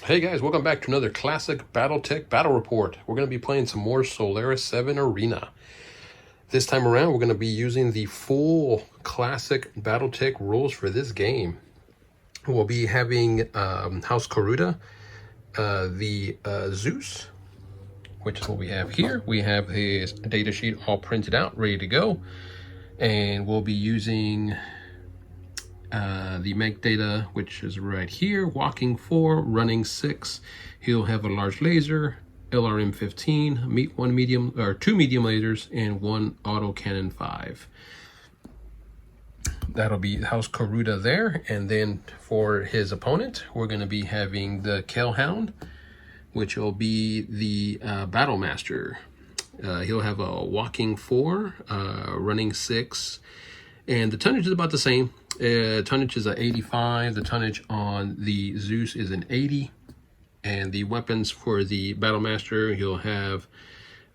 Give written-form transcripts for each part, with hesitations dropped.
Hey guys, welcome back to another Classic Battletech Battle Report. We're going to be playing some more Solaris 7 Arena. This time around, we're going to be using the full Classic Battletech rules for this game. We'll be having House Kurita, the Zeus, which is what we have here. We have his data sheet all printed out, ready to go. And we'll be using the make data, which is right here. Walking 4, running 6. He'll have a large laser, LRM 15, two medium lasers, and 1 auto cannon 5. That'll be House Kurita there. And then for his opponent, we're going to be having the Kell Hound, which will be the Battle Master. He'll have a walking 4, running 6, and the tonnage is about the same. Tonnage is a 85. The tonnage on the Zeus is an 80. And the weapons for the Battle Master, he'll have,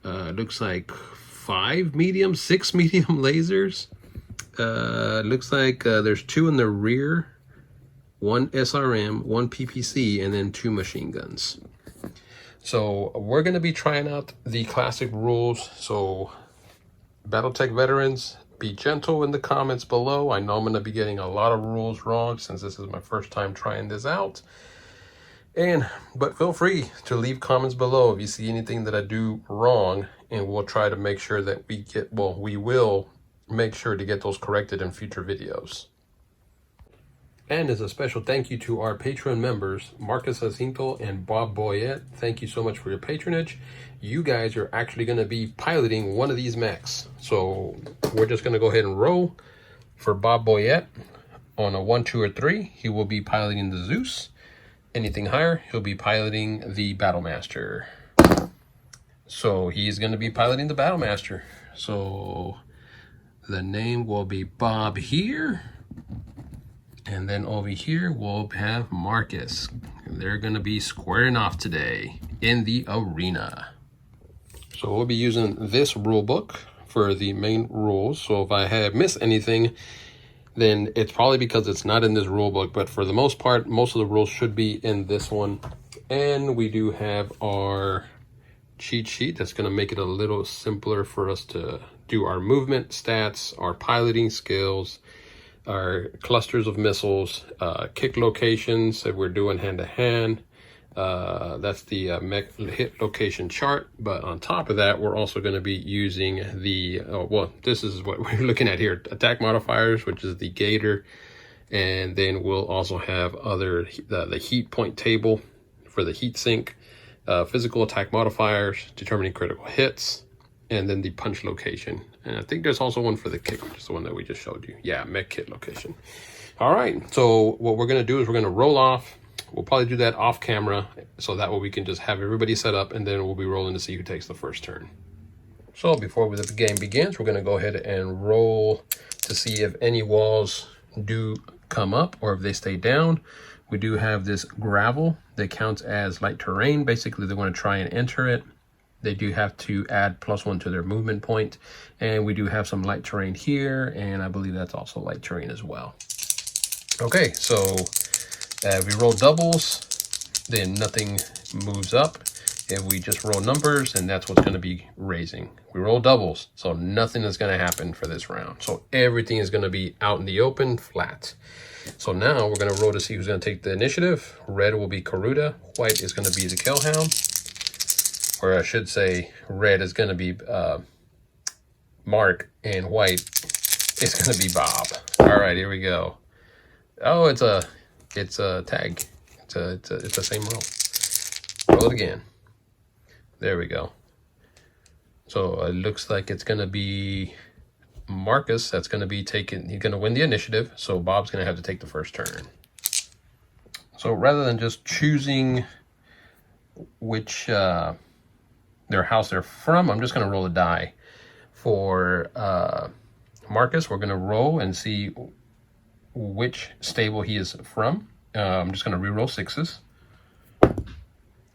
looks like 6 medium lasers. Looks like there's 2 in the rear, 1 SRM, 1 PPC, and then 2 machine guns. So we're going to be trying out the classic rules. So Battletech veterans, be gentle in the comments below. I know I'm going to be getting a lot of rules wrong since this is my first time trying this out. But feel free to leave comments below if you see anything that I do wrong, and we'll try to make sure that we will make sure to get those corrected in future videos. And as a special thank you to our Patreon members, Marcus Jacinto and Bob Boyette, thank you so much for your patronage. You guys are actually going to be piloting one of these mechs. So we're just going to go ahead and roll for Bob Boyette. On a 1, 2, or 3, he will be piloting the Zeus. Anything higher, he'll be piloting the Battle Master. So he's going to be piloting the Battle Master. So the name will be Bob here. And then over here, we'll have Marcus. They're going to be squaring off today in the arena. So we'll be using this rule book for the main rules. So if I have missed anything, then it's probably because it's not in this rule book. But for the most part, most of the rules should be in this one. And we do have our cheat sheet that's going to make it a little simpler for us to do our movement stats, our piloting skills, our clusters of missiles, kick locations if we're doing hand-to-hand. That's the mech hit location chart. But on top of that, we're also going to be using the, this is what we're looking at here, attack modifiers, which is the Gator. And then we'll also have the heat point table for the heat sink, physical attack modifiers, determining critical hits, and then the punch location. And I think there's also one for the kick, which is the one that we just showed you. Yeah, mech kit location. All right, so what we're going to do is we're going to roll off. We'll probably do that off camera, so that way we can just have everybody set up, and then we'll be rolling to see who takes the first turn. So before the game begins, we're going to go ahead and roll to see if any walls do come up or if they stay down. We do have this gravel that counts as light terrain. Basically, they want to try and enter it. They do have to add +1 to their movement point. And we do have some light terrain here, and I believe that's also light terrain as well. Okay, so if we roll doubles, then nothing moves up. If we just roll numbers, then that's what's going to be raising. We roll doubles, so nothing is going to happen for this round. So everything is going to be out in the open, flat. So now we're going to roll to see who's going to take the initiative. Red will be Kurita. White is going to be the Kell Hound. Or I should say red is going to be Mark, and white is going to be Bob. All right, here we go. Oh, it's a tag. It's the same roll. Roll it again. There we go. So it looks like it's going to be Marcus that's going to be taking, he's going to win the initiative. So Bob's going to have to take the first turn. So rather than just choosing which their house they're from, I'm just going to roll a die. For Marcus, we're going to roll and see which stable he is from. I'm just going to re-roll 6s.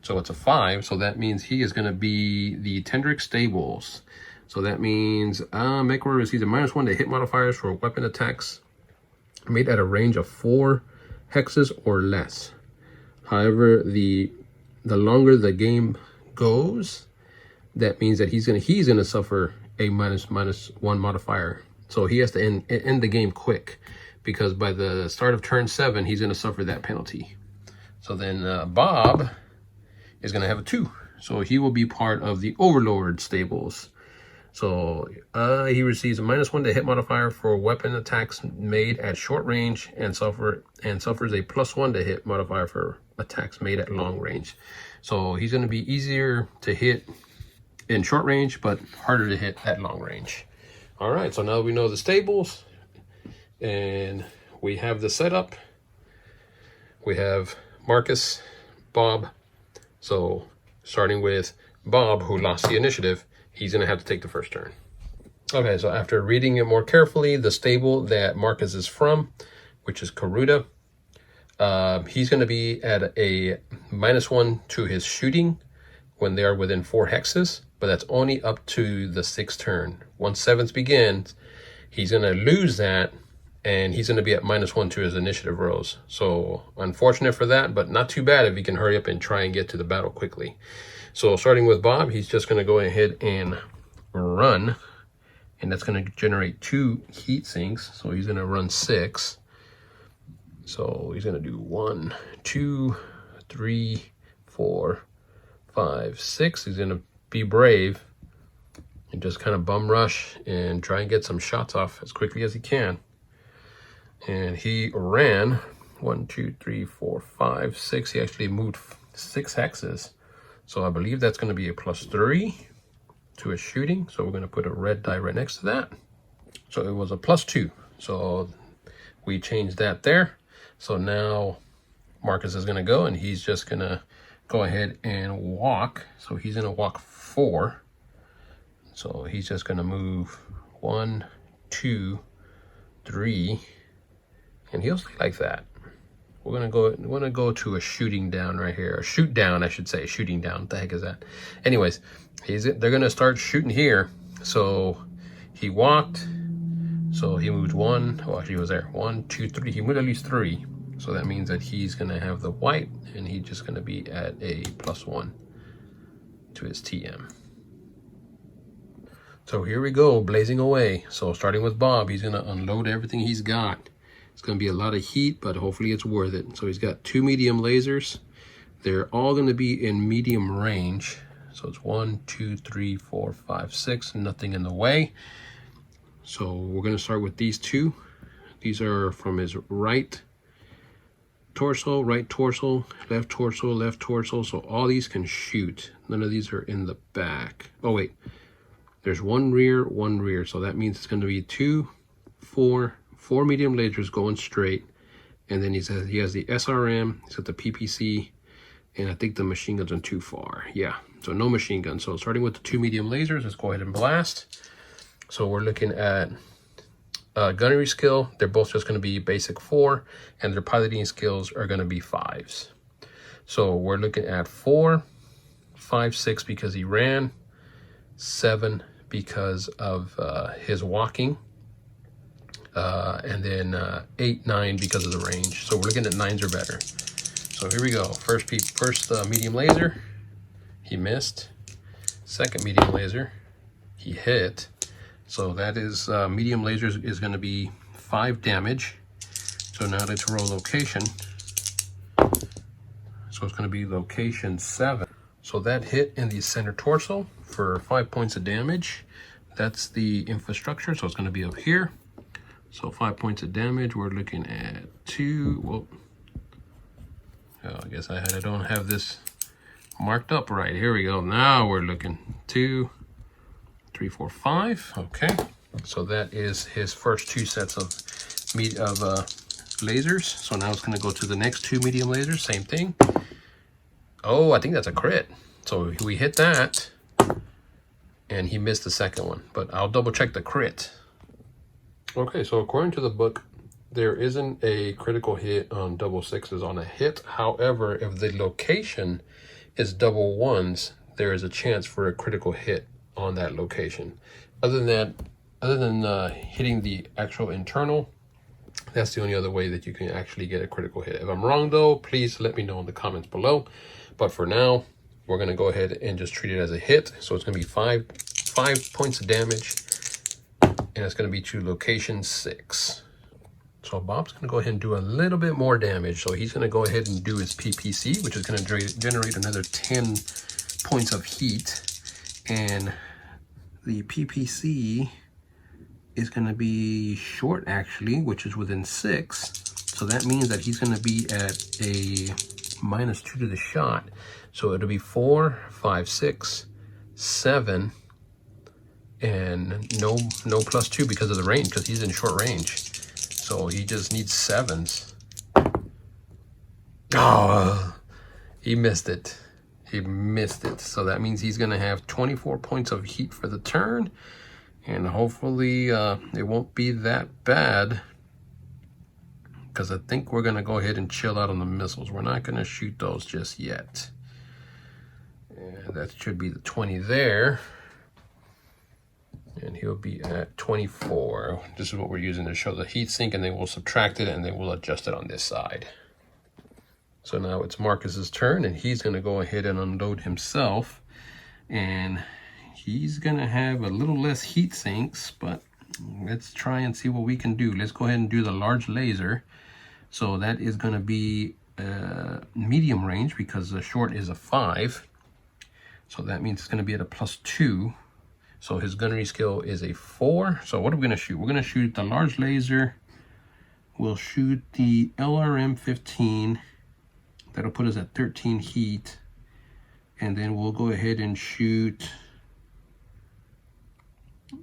So it's a 5, so that means he is going to be the Tendrick Stables. So that means mech warrior receives a -1 to hit modifiers for weapon attacks made at a range of 4 hexes or less. However, the longer the game goes, that means that he's gonna suffer a -1 modifier. So he has to end the game quick, because by the start of turn 7, he's gonna suffer that penalty. So then Bob is gonna have a 2. So he will be part of the Overlord stables. So he receives a -1 to hit modifier for weapon attacks made at short range, and suffers a +1 to hit modifier for attacks made at long range. So he's going to be easier to hit in short range, but harder to hit at long range. All right, so now we know the stables, and we have the setup. We have Marcus, Bob. So starting with Bob, who lost the initiative, he's going to have to take the first turn. Okay, so after reading it more carefully, the stable that Marcus is from, which is Kurita, he's going to be at a -1 to his shooting when they are within 4 hexes, but that's only up to the 6th turn. Once 7th begins, he's going to lose that, and he's going to be at -1 to his initiative rolls. So unfortunate for that, but not too bad if he can hurry up and try and get to the battle quickly. So starting with Bob, he's just going to go ahead and run, and that's going to generate 2 heat sinks. So he's going to run 6. So he's going to do 1, 2, 3, 4, 5, 6. He's going to be brave and just kind of bum rush and try and get some shots off as quickly as he can. And he ran 1, 2, 3, 4, 5, 6. He actually moved 6 hexes. So I believe that's going to be a +3 to his shooting. So we're going to put a red die right next to that. So it was a +2. So we changed that there. So now Marcus is going to go, and he's just going to go ahead and walk. So he's going to walk 4. So he's just going to move 1, 2, 3, and he'll stay like that. We're gonna go to a shooting down right here. A shoot down, I should say. Shooting down. What the heck is that? Anyways, they're gonna start shooting here. So he walked. So he moved 1. Oh, actually, he was there. 1, 2, 3. He moved at least 3. So that means that he's gonna have the white, and he's just gonna be at a +1 to his TM. So here we go, blazing away. So starting with Bob, he's gonna unload everything he's got. It's going to be a lot of heat, but hopefully it's worth it. So he's got 2 medium lasers. They're all going to be in medium range. So it's 1, 2, 3, 4, 5, 6. Nothing in the way. So we're going to start with these 2. These are from his right torso, left torso, left torso. So all these can shoot. None of these are in the back. Oh, wait. There's 1 rear, 1 rear. So that means it's going to be 2, 4 medium lasers going straight, and then he has the SRM, he's got the PPC, and I think the machine guns are too far. Yeah, so no machine guns. So starting with the 2 medium lasers, let's go ahead and blast. So we're looking at gunnery skill. They're both just going to be basic 4, and their piloting skills are going to be 5s. So we're looking at 4, 5, 6 because he ran, 7 because of his walking, and then 8, 9 because of the range. So we're looking at 9s or better. So here we go. First medium laser, he missed. Second medium laser, he hit. So that is medium lasers is going to be 5 damage. So now let's roll location. So it's going to be location 7. So that hit in the center torso for 5 points of damage. That's the infrastructure. So it's going to be up here. So 5 points of damage. We're looking at 2. Well, oh, I guess I don't have this marked up right. Here we go. Now we're looking 2, 3, 4, 5. Okay. So that is his first 2 sets of lasers. So now it's going to go to the next 2 medium lasers. Same thing. Oh, I think that's a crit. So we hit that, and he missed the second one. But I'll double check the crit. Okay, so according to the book, there isn't a critical hit on double 6s on a hit. However, if the location is double 1s, there is a chance for a critical hit on that location. Other than hitting the actual internal, That's the only other way that you can actually get a critical hit. If I'm wrong though, please let me know in the comments below. But for now, we're gonna go ahead and just treat it as a hit. So it's gonna be five points of damage, and it's gonna be to location 6. So Bob's gonna go ahead and do a little bit more damage. So he's gonna go ahead and do his PPC, which is gonna generate another 10 points of heat. And the PPC is going to be short actually, which is within 6. So that means that he's going to be at a -2 to the shot. So it'll be 4, 5, 6, 7, and no +2 because of the range, because he's in short range. So he just needs 7s. Oh, he missed it. He missed it. So that means he's going to have 24 points of heat for the turn. And hopefully it won't be that bad, because I think we're going to go ahead and chill out on the missiles. We're not going to shoot those just yet. And that should be the 20 there. And he'll be at 24. This is what we're using to show the heat sink, and then we'll subtract it, and then we'll adjust it on this side. So now it's Marcus's turn, and he's going to go ahead and unload himself. And he's gonna have a little less heat sinks, but let's try and see what we can do. Let's go ahead and do the large laser. So that is gonna be medium range, because the short is a 5. So that means it's gonna be at a +2. So his gunnery skill is a 4. So what are we gonna shoot? We're gonna shoot the large laser. We'll shoot the LRM-15. That'll put us at 13 heat. And then we'll go ahead and shoot,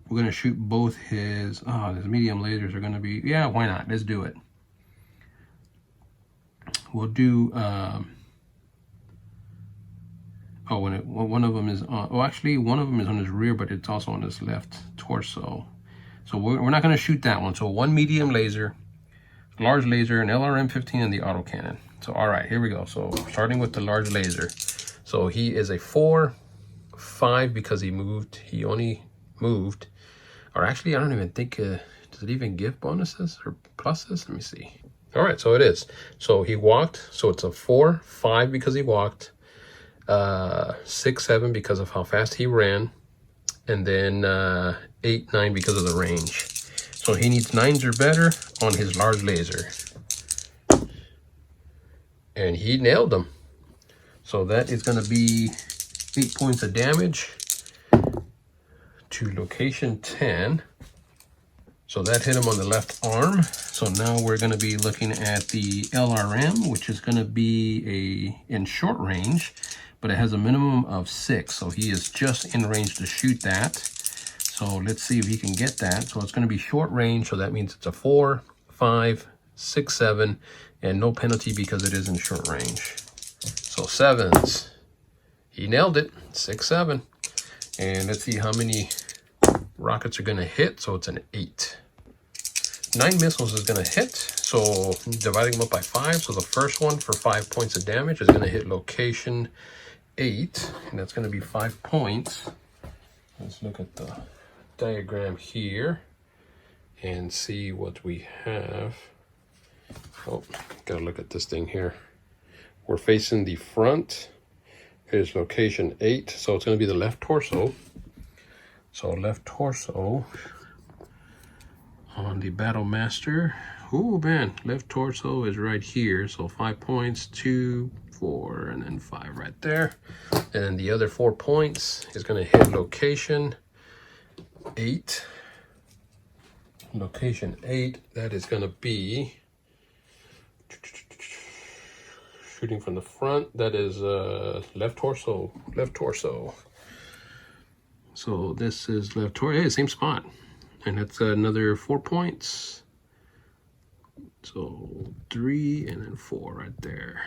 we're going to shoot both his, his medium lasers are going to be, yeah, why not? Let's do it. We'll do, one of them is on, actually one of them is on his rear, but it's also on his left torso. So we're not going to shoot that one. So one medium laser, large laser, an LRM-15, and the autocannon. So all right, here we go. So starting with the large laser. So he is a 4, 5 because he moved. He only moved, or actually I don't even think, does it even give bonuses or pluses? Let me see. All right, so it is. So he walked, so it's a 4, 5 because he walked, 6, 7 because of how fast he ran, and then 8, 9 because of the range. So he needs 9s or better on his large laser. And he nailed them. So that is going to be 8 points of damage to location 10. So that hit him on the left arm. So now we're going to be looking at the LRM, which is going to be in short range, but it has a minimum of 6. So he is just in range to shoot that. So let's see if he can get that. So it's going to be short range. So that means it's a 4, 5, 6, 7, and no penalty because it is in short range. So 7s. He nailed it. 6, 7. And let's see how many rockets are going to hit. So it's an 8. 9 missiles is going to hit. So dividing them up by 5. So the first one for 5 points of damage is going to hit location 8. And that's going to be 5 points. Let's look at the diagram here and see what we have. Oh, gotta look at this thing here. We're facing the front. Here's location 8, so it's going to be the left torso. So left torso on the Battle Master. Oh man, left torso is right here. So 5 points, 2, 4, and then 5 right there. And then the other 4 points is going to hit location 8. Location 8, that is going to be shooting from the front. That is left torso, left torso. So this is left torso. Hey, same spot. And that's another 4 points. So 3 and then 4 right there.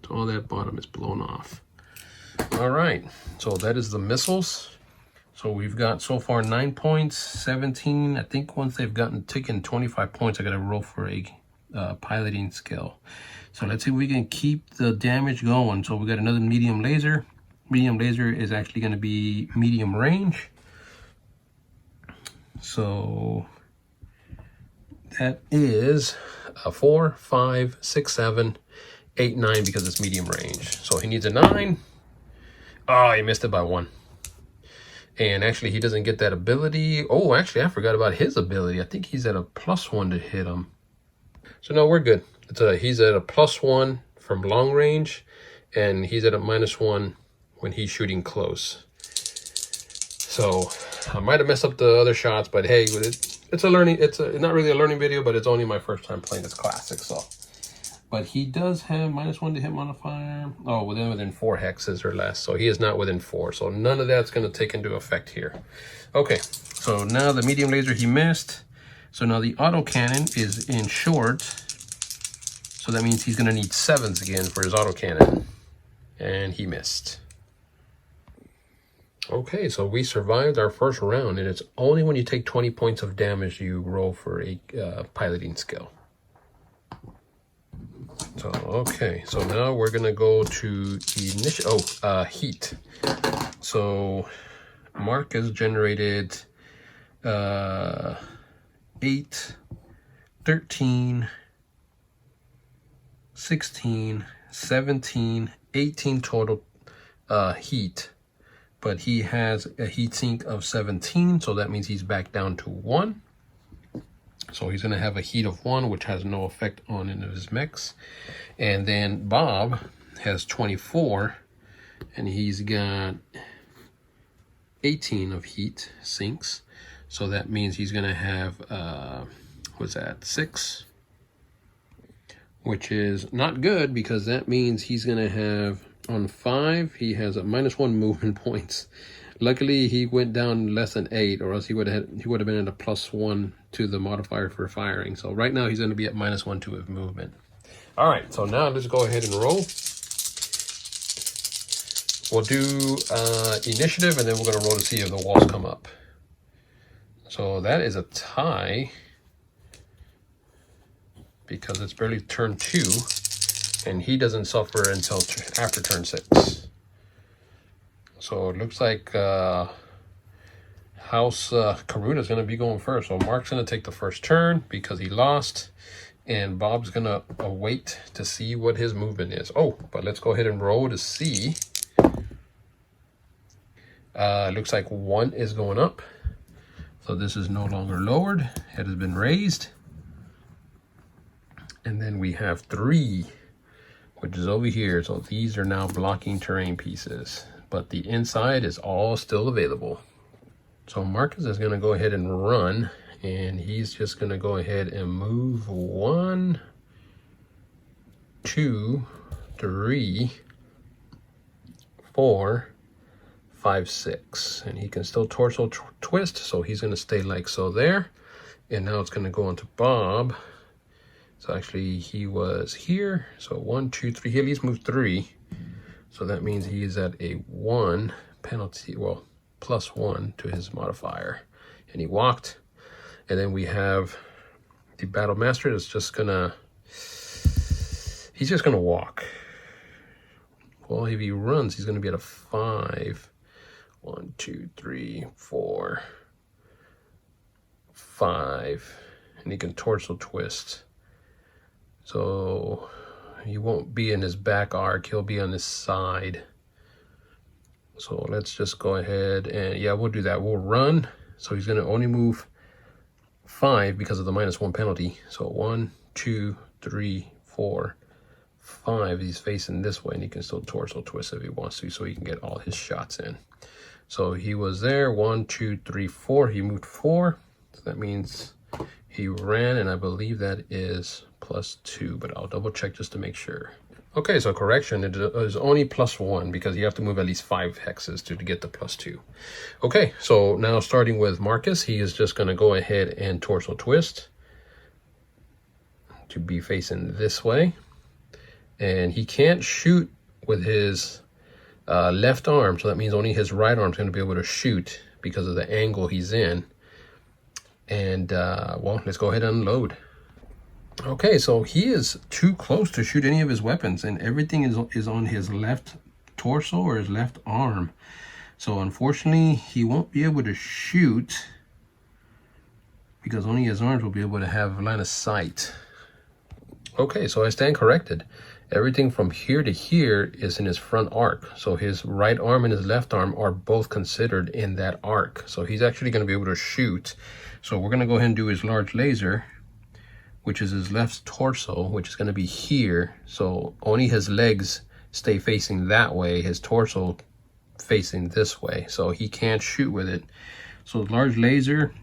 So all that bottom is blown off. All right, so that is the missiles. So we've got so far 9 points, 17. I think once they've taken 25 points, I got to roll for a piloting skill. So let's see if we can keep the damage going. So we got another medium laser. Medium laser is actually going to be medium range. So That is a 4, 5, 6, 7, 8, 9 because it's medium range. So he needs a 9. Oh, he missed it by 1. And actually, he doesn't get that ability. Oh, actually, I forgot about his ability. I think he's at a +1 to hit him. So no, we're good. He's at a +1 from long range, and he's at a -1 when he's shooting close. So I might have messed up the other shots, but hey, it's a learning. It's not really a learning video, but it's only my first time playing this classic. So, but he does have -1 to hit modifier. Oh, within 4 hexes or less. So he is not within 4. So none of that's going to take into effect here. Okay, so now the medium laser he missed. So now the auto cannon is in short. So that means he's going to need 7s again for his auto cannon, and he missed. Okay, so we survived our first round, and it's only when you take 20 points of damage you roll for a piloting skill. So, okay, so now we're gonna go to heat. So Mark has generated 8, 13, 16, 17, 18 total heat. But he has a heat sink of 17, so that means he's back down to 1. So he's going to have a heat of 1, which has no effect on any of his mechs. And then Bob has 24, and he's got 18 of heat sinks. So that means he's going to have, 6? Which is not good, because that means he's going to have... On 5, he has a -1 movement points. Luckily, he went down less than 8, or else he would have been at a +1 to the modifier for firing. So right now, he's going to be at -1 to his movement. All right, so now let's go ahead and roll. We'll do initiative, and then we're going to roll to see if the walls come up. So that is a tie, because it's barely turn 2. And he doesn't suffer until after turn 6. So it looks like House Kurita is going to be going first. So Mark's going to take the first turn because he lost. And Bob's going to wait to see what his movement is. Oh, but let's go ahead and roll to see. Looks like 1 is going up. So this is no longer lowered. Head has been raised. And then we have 3. Which is over here. So these are now blocking terrain pieces, but the inside is all still available. So Marcus is going to go ahead and run, and he's just going to go ahead and move 1, 2, 3, 4, 5, 6, and he can still torso twist, so he's going to stay like so there. And now it's going to go into Bob. So actually he was here. So 1, 2, 3. He at least moved 3. So that means he is at a 1 penalty, well, +1 to his modifier. And he walked. And then we have the Battle Master that's just gonna, he's just gonna walk. Well, if he runs, he's gonna be at a 5. 1, 2, 3, 4, 5. And he can torso twist. So he won't be in his back arc, he'll be on his side. So let's just go ahead and, yeah, we'll do that. We'll run. So he's going to only move 5 because of the -1 penalty. So 1, 2, 3, 4, 5. He's facing this way, and he can still torso twist if he wants to, so he can get all his shots in. So he was there, 1, 2, 3, 4. He moved 4. So that means he ran, and I believe that is +2, but I'll double check just to make sure. Okay, so correction, it is only +1 because you have to move at least 5 hexes to get the +2. Okay, so now starting with Marcus, he is just going to go ahead and torso twist to be facing this way. And he can't shoot with his left arm, so that means only his right arm is going to be able to shoot because of the angle he's in. And, well, let's go ahead and unload. Okay, so he is too close to shoot any of his weapons, and everything is on his left torso or his left arm. So unfortunately, he won't be able to shoot because only his arms will be able to have line of sight. Okay, so I stand corrected. Everything from here to here is in his front arc. So his right arm and his left arm are both considered in that arc. So he's actually going to be able to shoot. So we're going to go ahead and do his large laser, which is his left torso, which is going to be here. So only his legs stay facing that way, his torso facing this way. So he can't shoot with it. So large laser,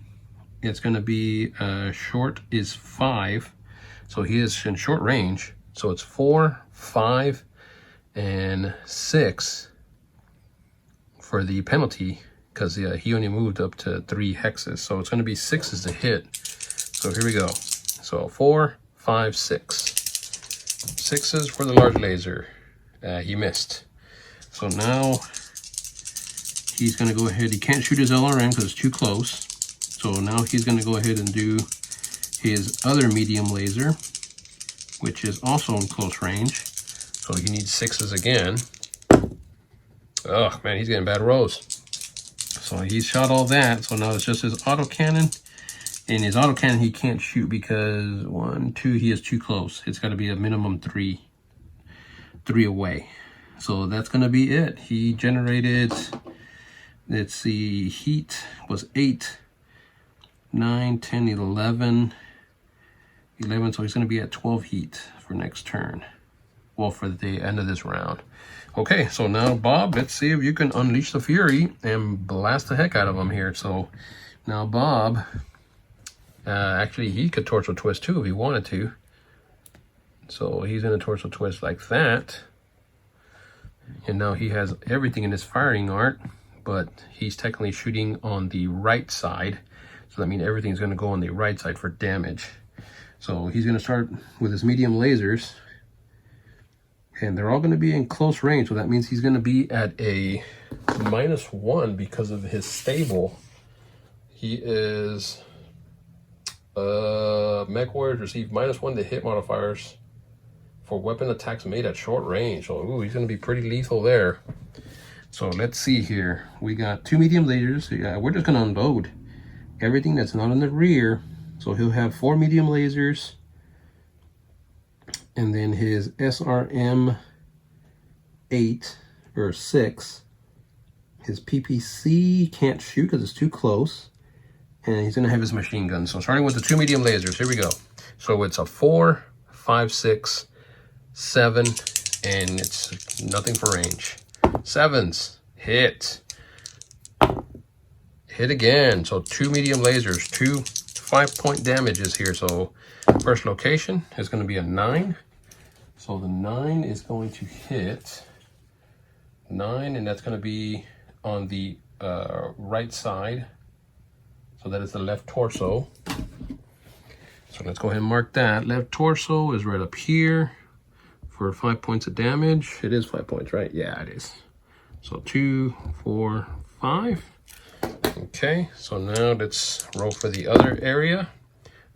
it's going to be short is 5. So he is in short range. So it's 4, 5, and 6 for the penalty, because he only moved up to 3 hexes. So it's going to be 6 is the hit. So here we go. So 4, 5, 6. 6s for the large laser. He missed. So now he's going to go ahead. He can't shoot his LRM because it's too close. So now he's going to go ahead and do his other medium laser, which is also in close range. So he needs 6s again. Oh man, he's getting bad rolls. So he's shot all that. So now it's just his autocannon. In his autocannon, he can't shoot because 1, 2, he is too close. It's got to be a minimum 3 away. So that's going to be it. He generated, let's see, heat was 8, 9, 10, 11. 11, so he's going to be at 12 heat for next turn. Well, for the end of this round. Okay, so now Bob, let's see if you can unleash the fury and blast the heck out of him here. So now Bob, actually he could torso twist too if he wanted to. So he's going to torso twist like that. And now he has everything in his firing arc, but he's technically shooting on the right side. So that means everything's going to go on the right side for damage. So he's going to start with his medium lasers, and they're all going to be in close range. So that means he's going to be at a -1 because of his stable. He is mech warriors receive -1 to hit modifiers for weapon attacks made at short range. So ooh, he's going to be pretty lethal there. So let's see here. We got 2 medium lasers. Yeah, we're just going to unload everything that's not in the rear. So he'll have 4 medium lasers, and then his SRM 8 or 6. His PPC can't shoot because it's too close, and he's going to have his machine gun. So starting with the 2 medium lasers, here we go. So it's a 4, 5, 6, 7, and it's nothing for range. 7s, hit. Hit again. So 2 medium lasers, 2 5-point damages here. So first location is going to be a 9. So the 9 is going to hit 9, and that's going to be on the right side. So that is the left torso. So let's go ahead and mark that. Left torso is right up here for 5 points of damage. It is 5 points, right? Yeah, it is. So 2, 4, 5. Okay, so now let's roll for the other area.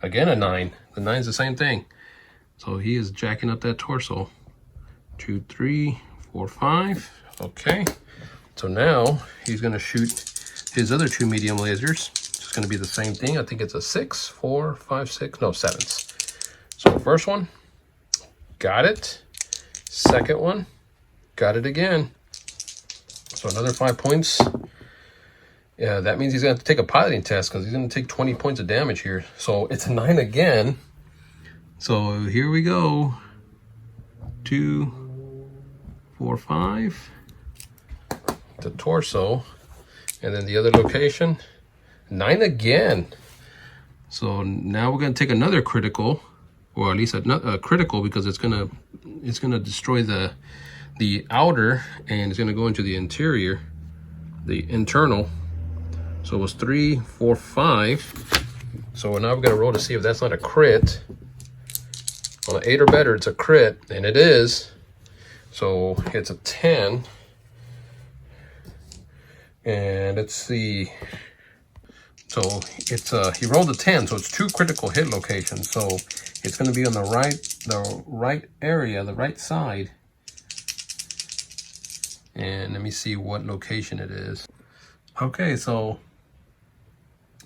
Again, a 9. The 9 is the same thing. So he is jacking up that torso. 2, 3, 4, 5. Okay, so now he's going to shoot his other 2 medium lasers. It's going to be the same thing. I think it's a 6, 4, 5, 6, no, 7s. So first one, got it. Second one, got it again. So another 5 points. Yeah, that means he's going to have to take a piloting test because he's going to take 20 points of damage here. So it's a 9 again. So here we go. 2, 4, 5. The torso. And then the other location. 9 again. So now we're going to take another critical, or at least a critical, because it's going to destroy the outer, and it's going to go into the interior, the internal. So it was 3, 4, 5. So now we're going to roll to see if that's not a crit. On an 8 or better, it's a crit, and it is. So it's a 10. And let's see. So it's he rolled a 10, so it's 2 critical hit locations. So it's going to be on the right area, the right side. And let me see what location it is. Okay, so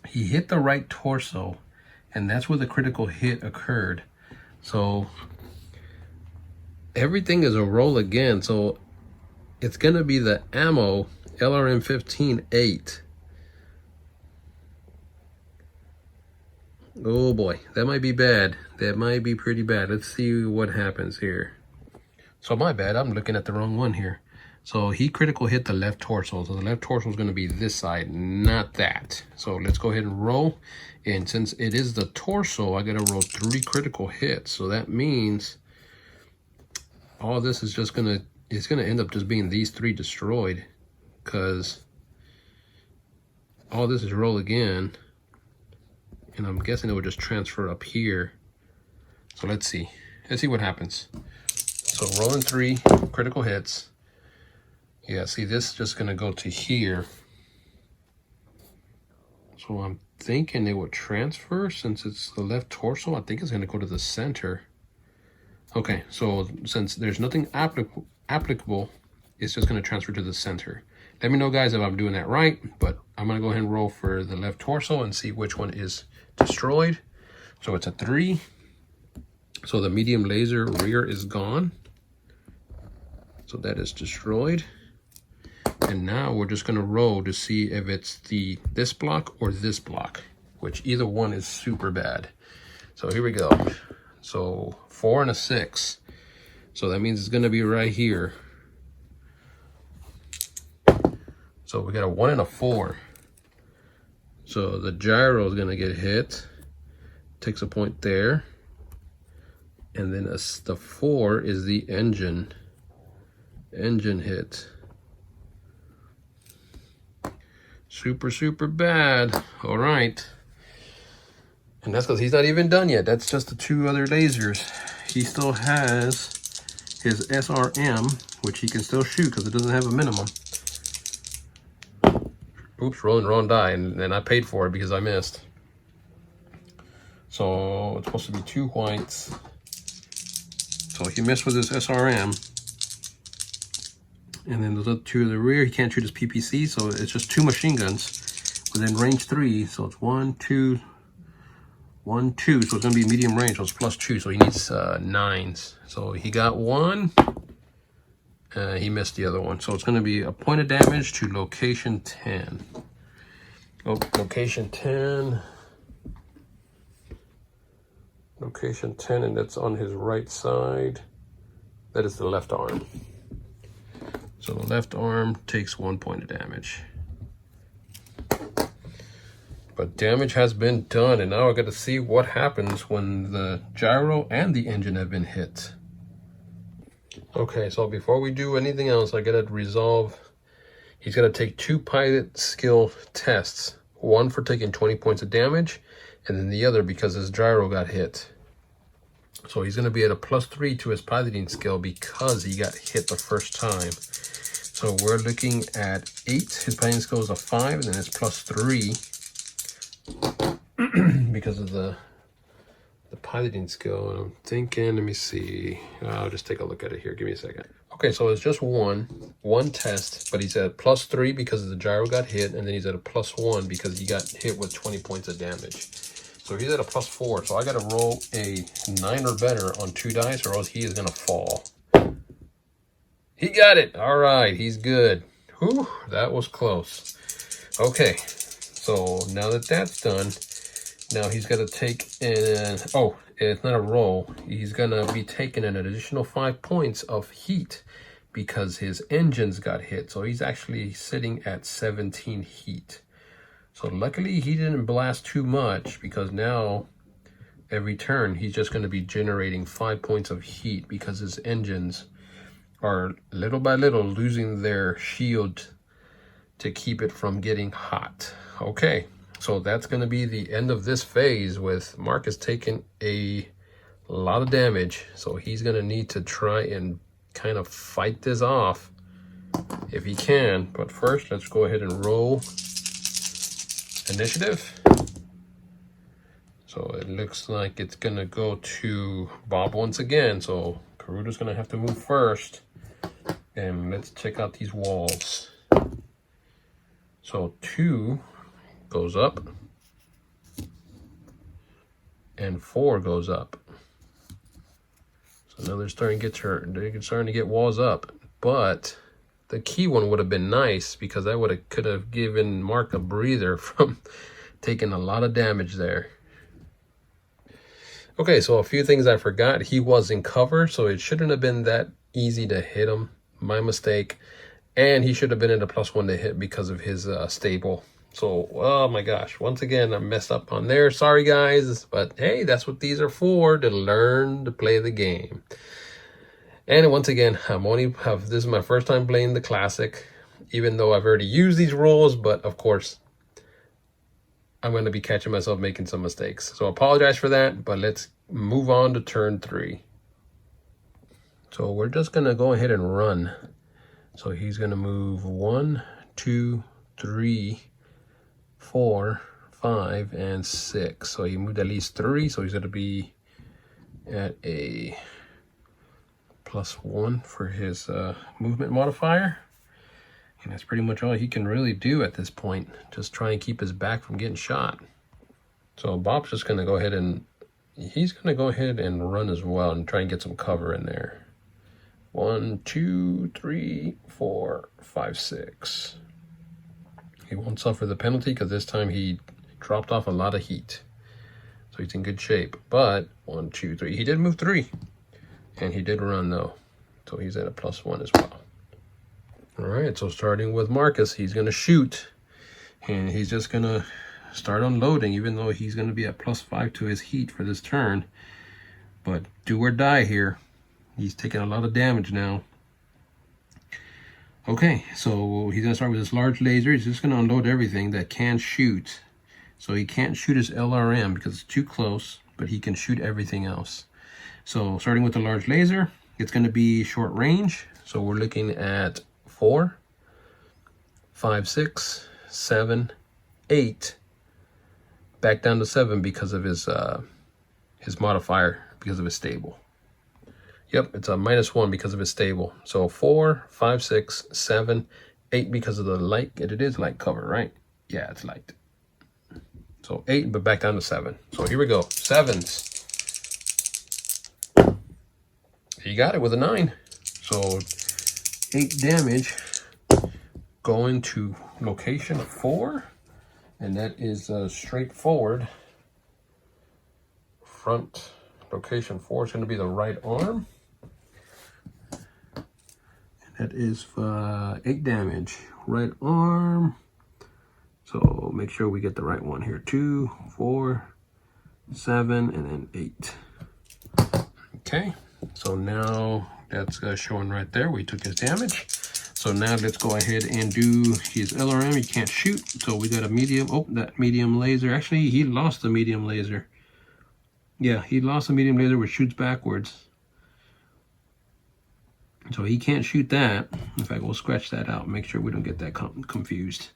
he hit the right torso, and that's where the critical hit occurred. So everything is a roll again. So it's gonna be the ammo LRM 15-8. Oh boy, that might be bad. That might be pretty bad. Let's see what happens here. So my bad, I'm looking at the wrong one here. So he critical hit the left torso. So the left torso is going to be this side, not that. So let's go ahead and roll. And since it is the torso, I got to roll 3 critical hits. So that means all this is just going to, it's going to end up just being these 3 destroyed, because all this is roll again. And I'm guessing it would just transfer up here. So let's see. Let's see what happens. So rolling 3 critical hits. Yeah, see, this is just gonna go to here. So I'm thinking it would transfer since it's the left torso. I think it's gonna go to the center. Okay, so since there's nothing applicable, it's just gonna transfer to the center. Let me know, guys, if I'm doing that right, but I'm gonna go ahead and roll for the left torso and see which one is destroyed. So it's a 3. So the medium laser rear is gone. So that is destroyed. And now we're just gonna roll to see if it's this block or this block, which either one is super bad. So here we go. So 4 and a 6. So that means it's gonna be right here. So we got a 1 and a 4. So the gyro is gonna get hit. Takes a point there. And then the 4 is the engine hit. Super bad. All right. And that's because he's not even done yet. That's just the 2 other lasers. He still has his SRM, which he can still shoot because it doesn't have a minimum. Oops, rolling wrong die, and I paid for it because I missed. So it's supposed to be 2 whites. So he missed with his SRM. And then those other 2 in the rear, he can't shoot his PPC, so it's just 2 machine guns within range 3. So it's 1, 2, 1, 2. So it's gonna be medium range, so it's +2. So he needs 9s. So he got 1. He missed the other one. So it's gonna be a point of damage to location 10. Oh, location 10. Location 10, and that's on his right side. That is the left arm. So the left arm takes 1 point of damage. But damage has been done, and now I got to see what happens when the gyro and the engine have been hit. Okay, so before we do anything else, I got to resolve. He's got to take 2 pilot skill tests. 1 for taking 20 points of damage, and then the other because his gyro got hit. So he's going to be at a +3 to his piloting skill because he got hit the first time. So we're looking at 8. His piloting skill is a 5, and then it's +3 because of the piloting skill. And I'm thinking, let me see. I'll just take a look at it here. Give me a second. Okay, so it's just one test, but he's at +3 because the gyro got hit, and then he's at a +1 because he got hit with 20 points of damage. So he's at a +4. So I got to roll a 9 or better on 2 dice, or else he is going to fall. He got it. All right, he's good. Whew, that was close. Okay, so now that that's done, now he's got to take an, oh, it's not a roll. He's going to be taking an additional 5 points of heat because his engines got hit. So he's actually sitting at 17 heat. So luckily he didn't blast too much, because now every turn he's just going to be generating 5 points of heat because his engines are little by little losing their shield to keep it from getting hot. Okay, so that's going to be the end of this phase, with Marcus taking a lot of damage. So he's going to need to try and kind of fight this off if he can. But first, let's go ahead and roll initiative. So it looks like it's going to go to Bob once again. So Kurita's going to have to move first. And let's check out these walls. So 2 goes up. and 4 goes up. So now they're starting to get walls up. But the key one would have been nice, because that could have given Mark a breather from taking a lot of damage there. Okay, so a few things I forgot. He was in cover, so it shouldn't have been that easy to hit him. My mistake. And he should have been at a +1 to hit because of his stable. So, oh my gosh, once again, I messed up on there. Sorry, guys. But hey, that's what these are for, to learn to play the game. And once again, this is my first time playing the Classic, even though I've already used these rules. But of course, I'm going to be catching myself making some mistakes. So I apologize for that, but let's move on to turn 3. So we're just going to go ahead and run. So he's going to move 1, 2, 3, 4, 5, and 6. So he moved at least 3. So he's going to be at a +1 for his movement modifier. And that's pretty much all he can really do at this point. Just try and keep his back from getting shot. So Bob's just going to go ahead and run as well and try and get some cover in there. 1, 2, 3, 4, 5, 6. He won't suffer the penalty because this time he dropped off a lot of heat. So he's in good shape. But 1, 2, 3. He did move 3. And he did run though. So he's at a +1 as well. Alright, so starting with Marcus, he's going to shoot. And he's just going to start unloading, even though he's going to be at +5 to his heat for this turn. But do or die here. He's taking a lot of damage now. Okay, so he's going to start with this large laser. He's just going to unload everything that can shoot. So he can't shoot his LRM because it's too close, but he can shoot everything else. So starting with the large laser, it's going to be short range. So we're looking at 4, 5, 6, 7, 8. Back down to 7 because of his modifier, because of his stable. Yep, it's a -1 because of his stable. So 4, 5, 6, 7, 8 because of the light. It is light cover, right? Yeah, it's light. So 8, but back down to 7. So here we go. 7s. He got it with a 9. So 8 damage going to location 4. And that is straightforward. Front location 4 is going to be the right arm. And that is 8 damage. Right arm. So make sure we get the right one here. 2, 4, 7, and then 8. Okay. So now that's showing right there. We took his damage. So now let's go ahead and do his LRM. He can't shoot. So we got a medium. Oh, that medium laser. Actually, he lost the medium laser. Yeah, he lost the medium laser, which shoots backwards. So he can't shoot that. In fact, we'll scratch that out. Make sure we don't get that confused.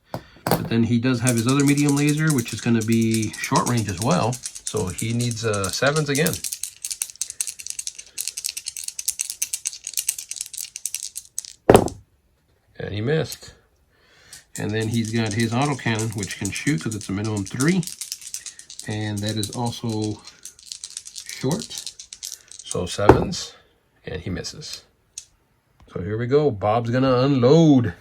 But then he does have his other medium laser, which is going to be short range as well. So he needs 7s again. And he missed. And then he's got his autocannon, which can shoot because it's a minimum 3. And that is also short. So 7s. And he misses. So here we go. Bob's going to unload.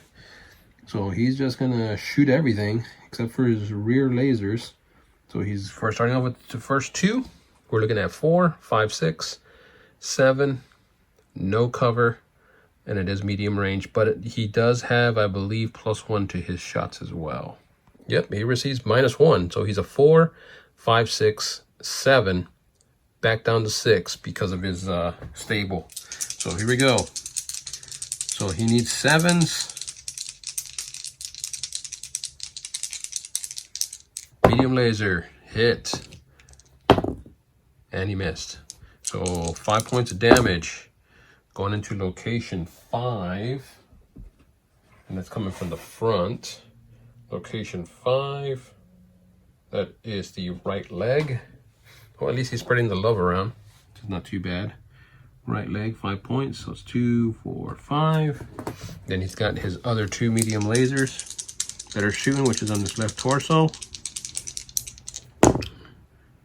So he's just going to shoot everything except for his rear lasers. So he's starting off with the first 2. We're looking at 4, 5, 6, 7. No cover. And it is medium range, but he does have, I believe, +1 to his shots as well. Yep, he receives -1. So he's a 4, 5, 6, 7, back down to 6 because of his stable. So here we go. So he needs 7s. Medium laser, hit. And he missed. So 5 points of damage. Going into location 5, and that's coming from the front. Location 5, that is the right leg. Well, at least he's spreading the love around. It's not too bad. Right leg, 5 points. So it's 2, 4, 5. Then he's got his other 2 medium lasers that are shooting, which is on his left torso.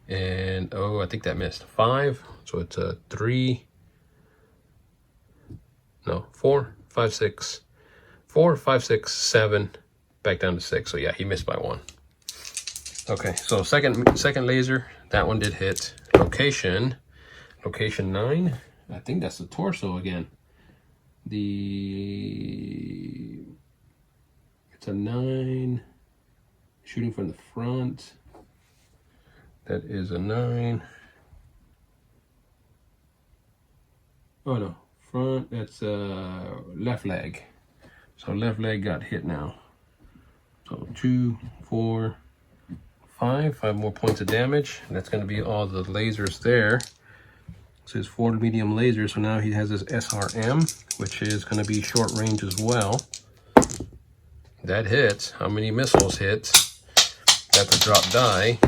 And then, oh, I think that missed 5. So it's a 3, no, 4, 5, 6, 4, 5, 6, 7, back down to 6. So yeah, he missed by 1. Okay, so second laser, that one did hit. Location 9, I think that's the torso again. It's a 9, shooting from the front. That is a 9. Oh no, front, that's left leg. So left leg got hit now. So 2, 4, 5 more points of damage. And that's going to be all the lasers there. So his forward medium laser. So now he has his SRM, which is going to be short range as well. That hits. How many missiles hit? That's a drop die.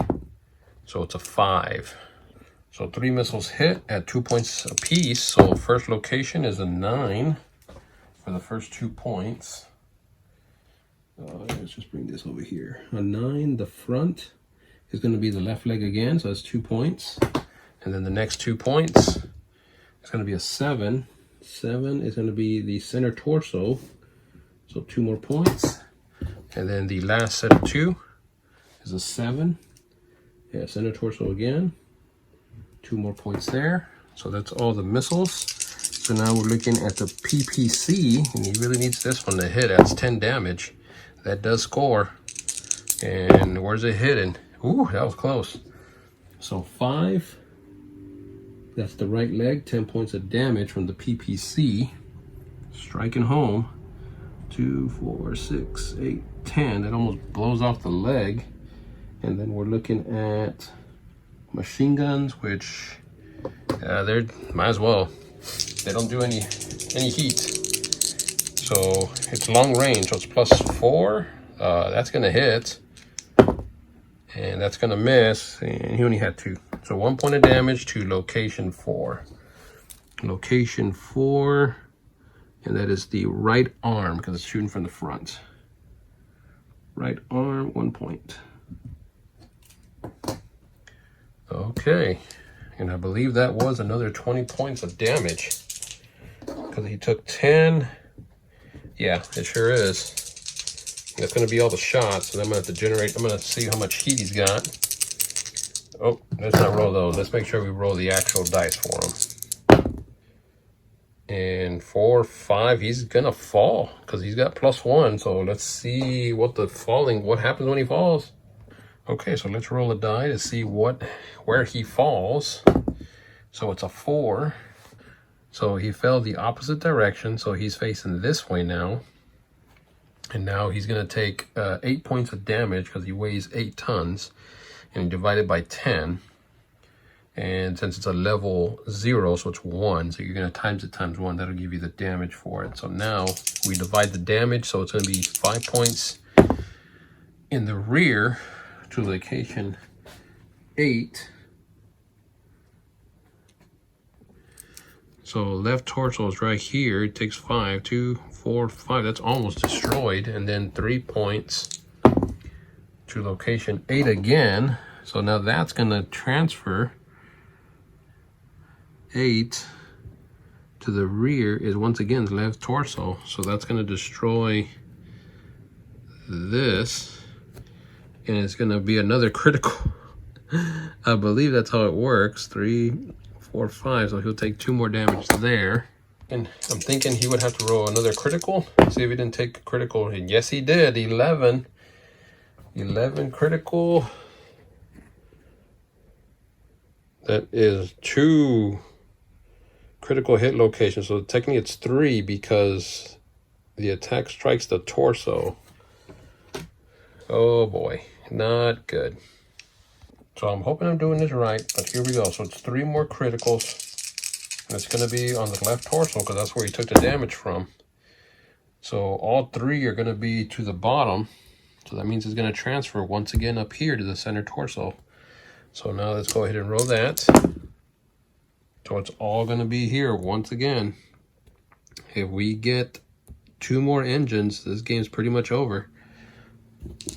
So it's a 5. So 3 missiles hit at 2 points apiece. So first location is a 9 for the first 2 points. Let's just bring this over here. A 9, the front is going to be the left leg again, so that's 2 points. And then the next 2 points is going to be a 7. 7 is going to be the center torso, so 2 more points. And then the last set of 2 is a 7. Yeah, center torso again. 2 more points there. So that's all the missiles. So now we're looking at the PPC, and he really needs this one to hit. That's 10 damage. That does score. And where's it hitting? Ooh, that was close. So 5. That's the right leg. 10 points of damage from the PPC. Striking home. 2, 4, 6, 8, 10. That almost blows off the leg. And then we're looking at machine guns, which they're might as well. They don't do any heat. So it's long range, so it's +4. That's gonna hit, and that's gonna miss, and he only had 2. So 1 point of damage to location 4. Location 4, and that is the right arm because it's shooting from the front. Right arm, 1 point. Okay, and I believe that was another 20 points of damage because he took 10. Yeah, it sure is. That's going to be all the shots, and I'm going to have to generate. I'm going to see how much heat he's got. Oh, let's not roll those. Let's make sure we roll the actual dice for him. And 4, 5, he's going to fall because he's got +1. So let's see what happens when he falls. Okay, so let's roll a die to see where he falls. So it's a 4. So he fell the opposite direction, so he's facing this way now. And now he's going to take 8 points of damage because he weighs 8 tons. And divided by 10. And since it's a level 0, so it's 1. So you're going to times it times 1. That'll give you the damage for it. So now we divide the damage. So it's going to be 5 points in the rear to location 8. So left torso is right here. It takes 5, 2, 4, 5. That's almost destroyed. And then 3 points to location 8 again. So now that's going to transfer 8 to the rear is once again the left torso. So that's going to destroy this. And it's going to be another critical. I believe that's how it works. 3, 4, 5. So he'll take 2 more damage there. And I'm thinking he would have to roll another critical. See if he didn't take a critical. And yes, he did. 11. 11 critical. That is 2 critical hit locations. So technically it's 3 because the attack strikes the torso. Oh boy, not good. So I'm hoping I'm doing this right, but here we go. So it's 3 more criticals. And it's going to be on the left torso because that's where he took the damage from. So all 3 are going to be to the bottom. So that means it's going to transfer once again up here to the center torso. So now let's go ahead and roll that. So it's all going to be here once again. If we get 2 more engines, this game's pretty much over.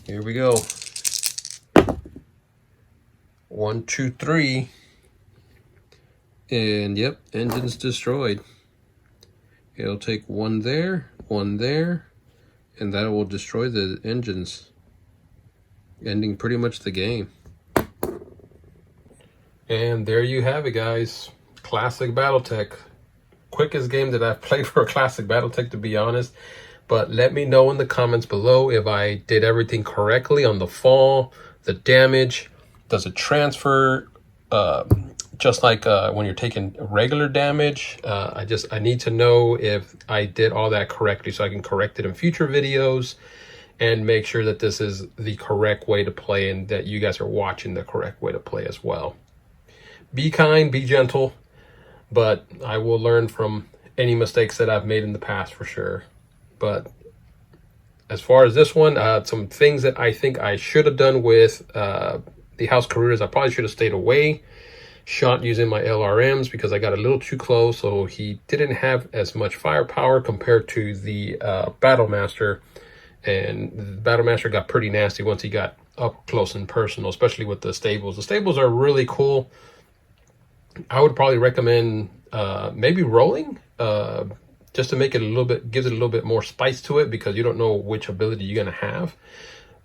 Here we go. 1, 2, 3. And yep, engine's destroyed. It'll take one there, and that will destroy the engines, ending pretty much the game. And there you have it, guys. Classic Battletech. Quickest game that I've played for a Classic Battletech, to be honest. But let me know in the comments below if I did everything correctly on the fall, the damage. Does it transfer just like when you're taking regular damage? I need to know if I did all that correctly so I can correct it in future videos and make sure that this is the correct way to play and that you guys are watching the correct way to play as well. Be kind, be gentle, but I will learn from any mistakes that I've made in the past for sure. But as far as this one, some things that I think I should have done with the House Kuritas, I probably should have stayed away, shot using my LRMs because I got a little too close, so he didn't have as much firepower compared to the Battlemaster, and the Battlemaster got pretty nasty once he got up close and personal, especially with the stables. The stables are really cool. I would probably recommend maybe rolling, just to make it a little bit, gives it a little bit more spice to it because you don't know which ability you're going to have.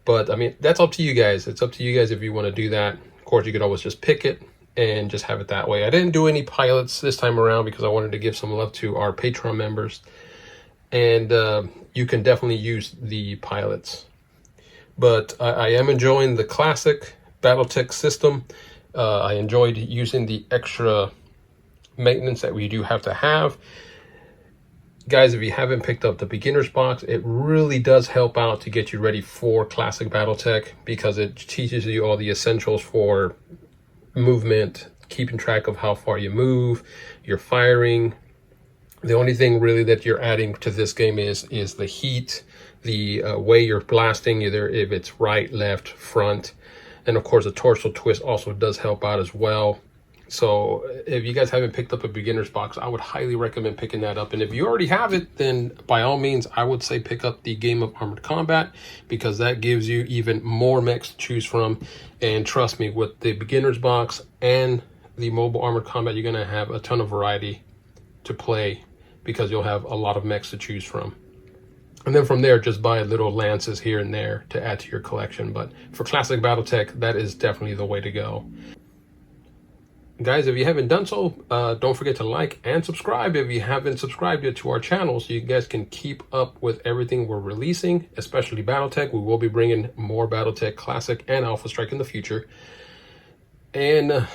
But I mean, that's up to you guys. It's up to you guys if you want to do that. Of course, you could always just pick it and just have it that way. I didn't do any pilots this time around because I wanted to give some love to our Patreon members. And you can definitely use the pilots. But I am enjoying the Classic Battletech system. I enjoyed using the extra maintenance that we do have to have. Guys, if you haven't picked up the beginner's box, it really does help out to get you ready for Classic Battletech because it teaches you all the essentials for movement, keeping track of how far you move, your firing. The only thing really that you're adding to this game is the heat, the way you're blasting, either if it's right, left, front. And of course, the torso twist also does help out as well. So if you guys haven't picked up a beginner's box, I would highly recommend picking that up. And if you already have it, then by all means, I would say pick up the Game of Armored Combat because that gives you even more mechs to choose from. And trust me, with the beginner's box and the Mobile Armored Combat, you're going to have a ton of variety to play because you'll have a lot of mechs to choose from. And then from there, just buy little lances here and there to add to your collection. But for Classic Battletech, that is definitely the way to go. Guys, if you haven't done so, don't forget to like and subscribe if you haven't subscribed yet to our channel so you guys can keep up with everything we're releasing, especially Battletech. We will be bringing more Battletech Classic and Alpha Strike in the future. And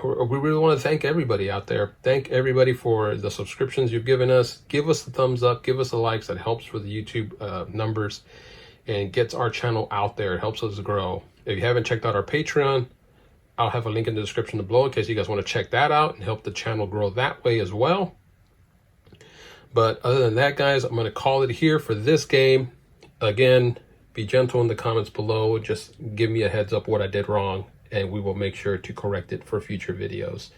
we really want to thank everybody out there. Thank everybody for the subscriptions you've given us. Give us a thumbs up. Give us the likes. That helps with the YouTube numbers and gets our channel out there. It helps us grow. If you haven't checked out our Patreon, I'll have a link in the description below in case you guys want to check that out and help the channel grow that way as well. But other than that, guys, I'm going to call it here for this game. Again, be gentle in the comments below. Just give me a heads up what I did wrong, and we will make sure to correct it for future videos.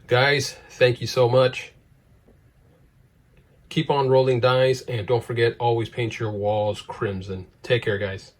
Guys, thank you so much. Keep on rolling dice, and don't forget, always paint your walls crimson. Take care, guys.